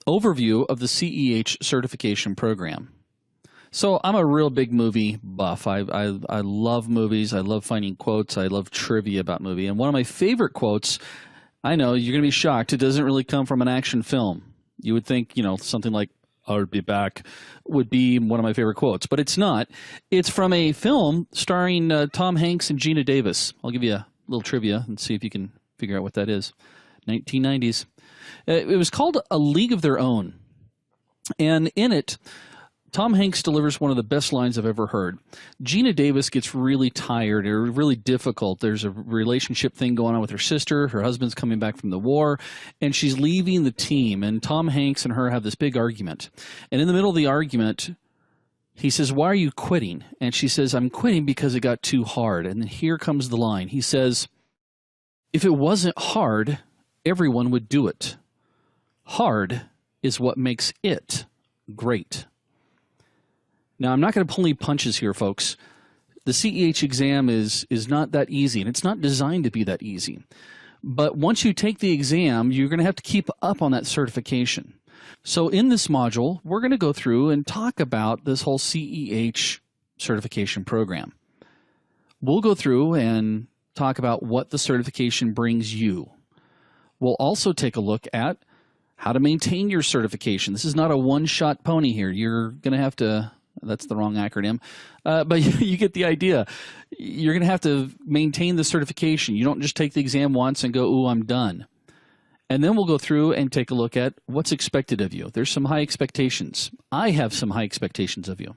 Overview of the CEH certification program. So I'm a real big movie buff. I love movies. I love finding quotes. I love trivia about movie. And one of my favorite quotes, I know you're going to be shocked, it doesn't really come from an action film. You would think, something like "I'll be back" would be one of my favorite quotes, but it's not. It's from a film starring Tom Hanks and Gina Davis. I'll give you a little trivia and see if you can figure out what that is. 1990s. It was called A League of Their Own. And in it, Tom Hanks delivers one of the best lines I've ever heard. Gina Davis gets really tired or really difficult. There's a relationship thing going on with her sister. Her husband's coming back from the war, and she's leaving the team. And Tom Hanks and her have this big argument. And in the middle of the argument, he says, "Why are you quitting?" And she says, "I'm quitting because it got too hard." And then here comes the line. He says, "If it wasn't hard, everyone would do it. Hard is what makes it great." Now, I'm not going to pull any punches here, folks. The CEH exam is not that easy, and it's not designed to be that easy. But once you take the exam, you're going to have to keep up on that certification. So in this module, we're going to go through and talk about this whole CEH certification program. We'll go through and talk about what the certification brings you. We'll also take a look at how to maintain your certification. This is not a one-shot pony here. You're going to have to... That's the wrong acronym, but you get the idea. You're going to have to maintain the certification. You don't just take the exam once and go, "Ooh, I'm done." And then we'll go through and take a look at what's expected of you. There's some high expectations. I have some high expectations of you.